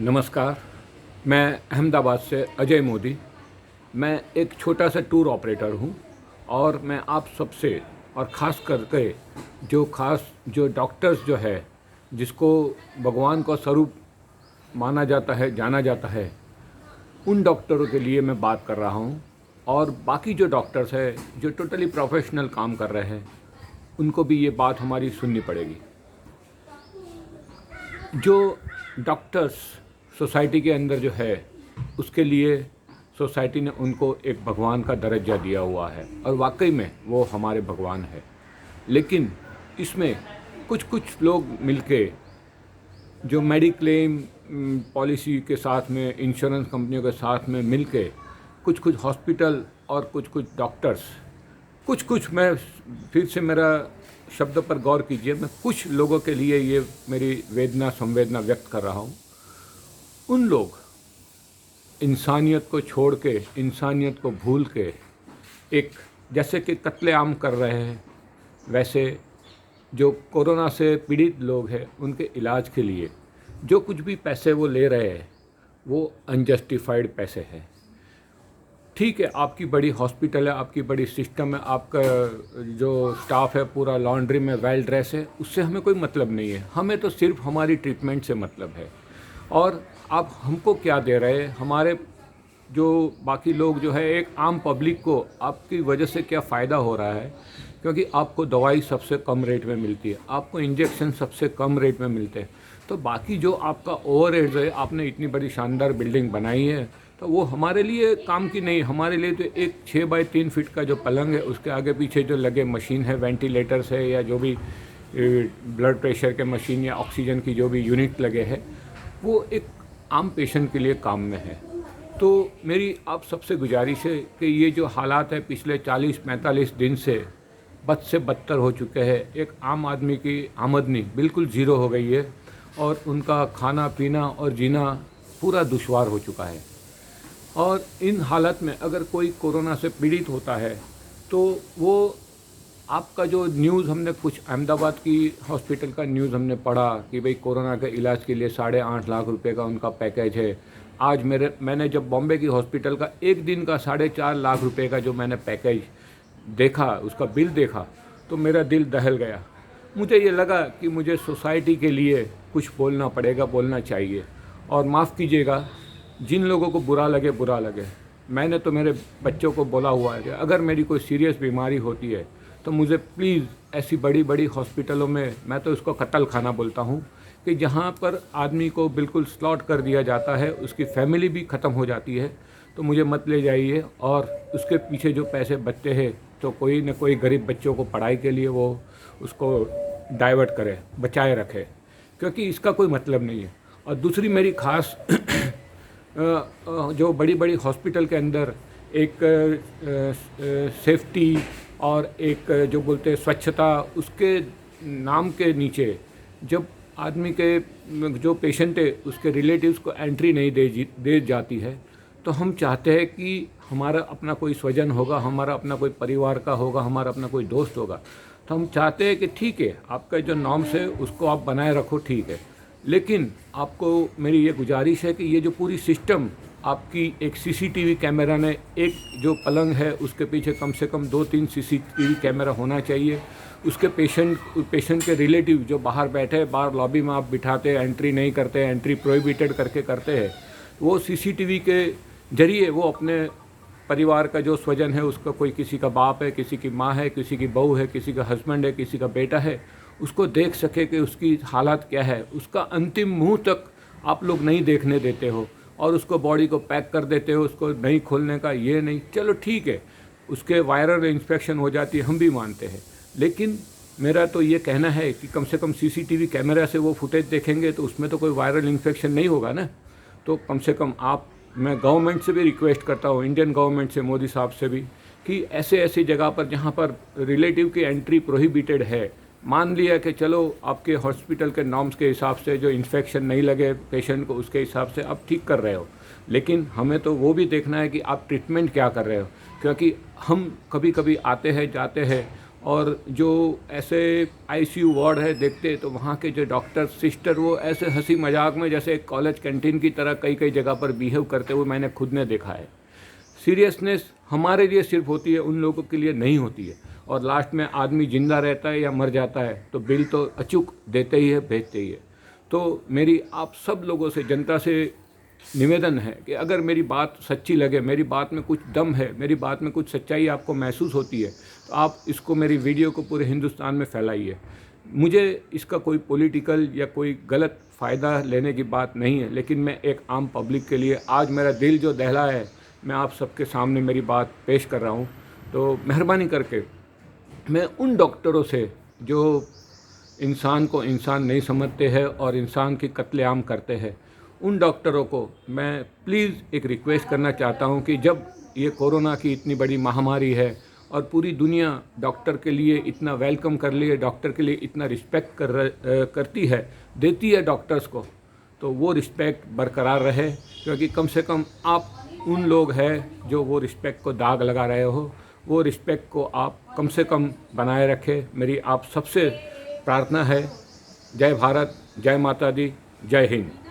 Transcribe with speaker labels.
Speaker 1: नमस्कार। मैं अहमदाबाद से अजय मोदी। मैं एक छोटा सा टूर ऑपरेटर हूँ और मैं आप सबसे और ख़ास करके जो डॉक्टर्स जो है, जिसको भगवान का स्वरूप माना जाता है, जाना जाता है, उन डॉक्टरों के लिए मैं बात कर रहा हूँ। और बाकी जो डॉक्टर्स हैं जो टोटली प्रोफेशनल काम कर रहे हैं, उनको भी ये बात हमारी सुननी पड़ेगी। जो डॉक्टर्स सोसाइटी के अंदर जो है, उसके लिए सोसाइटी ने उनको एक भगवान का दर्जा दिया हुआ है और वाकई में वो हमारे भगवान है। लेकिन इसमें कुछ कुछ लोग मिलके जो मेडिक्लेम पॉलिसी के साथ में, इंश्योरेंस कंपनियों के साथ में मिलके कुछ कुछ हॉस्पिटल और कुछ कुछ डॉक्टर्स, कुछ मैं फिर से मेरा शब्द पर गौर कीजिए, मैं कुछ लोगों के लिए ये मेरी वेदना संवेदना व्यक्त कर रहा हूँ। उन लोग इंसानियत को छोड़ के, इंसानियत को भूल के एक जैसे कि कत्लेआम कर रहे हैं, वैसे जो कोरोना से पीड़ित लोग हैं उनके इलाज के लिए जो कुछ भी पैसे वो ले रहे हैं, वो अनजस्टिफाइड पैसे हैं। ठीक है, आपकी बड़ी हॉस्पिटल है, आपकी बड़ी सिस्टम है, आपका जो स्टाफ है पूरा लॉन्ड्री में वेल ड्रेस है, उससे हमें कोई मतलब नहीं है। हमें तो सिर्फ हमारी ट्रीटमेंट से मतलब है। और आप हमको क्या दे रहे हैं? हमारे जो बाकी लोग जो है, एक आम पब्लिक को आपकी वजह से क्या फ़ायदा हो रहा है? क्योंकि आपको दवाई सबसे कम रेट में मिलती है, आपको इंजेक्शन सबसे कम रेट में मिलते हैं। तो बाकी जो आपका ओवरहेड्स है, आपने इतनी बड़ी शानदार बिल्डिंग बनाई है, तो वो हमारे लिए काम की नहीं। हमारे लिए तो एक 6 बाई 3 फीट का जो पलंग है, उसके आगे पीछे जो लगे मशीन है, वेंटिलेटर्स है, या जो भी ब्लड प्रेशर के मशीन या ऑक्सीजन की जो भी यूनिट लगे हैं, वो एक आम पेशेंट के लिए काम में है। तो मेरी आप सबसे गुजारिश है कि ये जो हालात है पिछले 40-45 दिन से बद से बदतर हो चुके हैं। एक आम आदमी की आमदनी बिल्कुल ज़ीरो हो गई है और उनका खाना पीना और जीना पूरा दुश्वार हो चुका है। और इन हालत में अगर कोई कोरोना से पीड़ित होता है, तो वो आपका जो न्यूज़ हमने कुछ अहमदाबाद की हॉस्पिटल का न्यूज़ हमने पढ़ा कि भाई कोरोना के इलाज के लिए 8.5 लाख रुपए का उनका पैकेज है। आज मैंने जब बॉम्बे की हॉस्पिटल का एक दिन का 4.5 लाख रुपए का जो मैंने पैकेज देखा, उसका बिल देखा, तो मेरा दिल दहल गया। मुझे ये लगा कि मुझे सोसाइटी के लिए कुछ बोलना पड़ेगा, बोलना चाहिए। और माफ़ कीजिएगा, जिन लोगों को बुरा लगे बुरा लगे। मैंने तो मेरे बच्चों को बोला हुआ है कि अगर मेरी कोई सीरियस बीमारी होती है तो मुझे प्लीज़ ऐसी बड़ी बड़ी हॉस्पिटलों में, मैं तो इसको कत्ल खाना बोलता हूँ, कि जहाँ पर आदमी को बिल्कुल स्लॉट कर दिया जाता है, उसकी फैमिली भी ख़त्म हो जाती है, तो मुझे मत ले जाइए। और उसके पीछे जो पैसे बचते हैं, तो कोई न कोई गरीब बच्चों को पढ़ाई के लिए वो उसको डाइवर्ट करे, बचाए रखे, क्योंकि इसका कोई मतलब नहीं है। और दूसरी मेरी खास जो बड़ी बड़ी हॉस्पिटल के अंदर एक सेफ्टी और एक जो बोलते हैं स्वच्छता, उसके नाम के नीचे जब आदमी के जो पेशेंट है उसके रिलेटिव्स को एंट्री नहीं दे जाती है, तो हम चाहते हैं कि हमारा अपना कोई स्वजन होगा, हमारा अपना कोई परिवार का होगा, हमारा अपना कोई दोस्त होगा, तो हम चाहते हैं कि ठीक है, आपका जो नॉर्म्स है उसको आप बनाए रखो, ठीक है। लेकिन आपको मेरी ये गुजारिश है कि ये जो पूरी सिस्टम आपकी, एक सीसीटीवी कैमरा ने, एक जो पलंग है उसके पीछे कम से कम 2-3 सीसीटीवी कैमरा होना चाहिए। उसके पेशेंट के रिलेटिव जो बाहर बैठे हैं, बाहर लॉबी में आप बिठाते हैं, एंट्री नहीं करते, एंट्री प्रोहिबिटेड करके करते हैं, वो सीसीटीवी के जरिए वो अपने परिवार का जो स्वजन है, उसका कोई, किसी का बाप है, किसी की माँ है, किसी की बहू है, किसी का हस्बैंड है, किसी का बेटा है, उसको देख सके कि उसकी हालत क्या है। उसका अंतिम मुंह तक आप लोग नहीं देखने देते हो और उसको बॉडी को पैक कर देते हो, उसको नहीं खोलने का, ये नहीं। चलो ठीक है, उसके वायरल इन्फेक्शन हो जाती है, हम भी मानते हैं। लेकिन मेरा तो ये कहना है कि कम से कम सीसीटीवी कैमरा से वो फुटेज देखेंगे तो उसमें तो कोई वायरल इन्फेक्शन नहीं होगा ना। तो कम से कम मैं गवर्नमेंट से भी रिक्वेस्ट करता हूँ, इंडियन गवर्नमेंट से, मोदी साहब से भी, कि ऐसे ऐसी जगह पर जहाँ पर रिलेटिव की एंट्री प्रोहिबिटेड है, मान लिया कि चलो आपके हॉस्पिटल के नॉर्म्स के हिसाब से जो इन्फेक्शन नहीं लगे पेशेंट को, उसके हिसाब से आप ठीक कर रहे हो, लेकिन हमें तो वो भी देखना है कि आप ट्रीटमेंट क्या कर रहे हो। क्योंकि हम कभी कभी आते हैं, जाते हैं और जो ऐसे आईसीयू वार्ड है देखते तो वहाँ के जो डॉक्टर सिस्टर वो ऐसे हंसी मजाक में जैसे एक कॉलेज कैंटीन की तरह कई कई जगह पर बिहेव करते हुए मैंने खुद ने देखा है। सीरियसनेस हमारे लिए सिर्फ होती है, उन लोगों के लिए नहीं होती है। और लास्ट में आदमी जिंदा रहता है या मर जाता है तो बिल तो अचूक देते ही है, भेजते ही है। तो मेरी आप सब लोगों से, जनता से निवेदन है कि अगर मेरी बात सच्ची लगे, मेरी बात में कुछ दम है, मेरी बात में कुछ सच्चाई आपको महसूस होती है, तो आप इसको, मेरी वीडियो को पूरे हिंदुस्तान में फैलाइए। मुझे इसका कोई पॉलिटिकल या कोई गलत फ़ायदा लेने की बात नहीं है, लेकिन मैं एक आम पब्लिक के लिए आज मेरा दिल जो दहला है, मैं आप सबके सामने मेरी बात पेश कर रहा हूँ। तो मेहरबानी करके मैं उन डॉक्टरों से जो इंसान को इंसान नहीं समझते हैं और इंसान की कत्लेआम करते हैं, उन डॉक्टरों को मैं प्लीज़ एक रिक्वेस्ट करना चाहता हूं कि जब ये कोरोना की इतनी बड़ी महामारी है और पूरी दुनिया डॉक्टर के लिए इतना वेलकम कर लिए, डॉक्टर के लिए इतना रिस्पेक्ट करती है, देती है डॉक्टर्स को, तो वो रिस्पेक्ट बरकरार रहे। क्योंकि कम से कम आप उन लोग हैं जो वो रिस्पेक्ट को दाग लगा रहे हो, वो रिस्पेक्ट को आप कम से कम बनाए रखें। मेरी आप सबसे प्रार्थना है। जय भारत, जय माता दी, जय हिंद।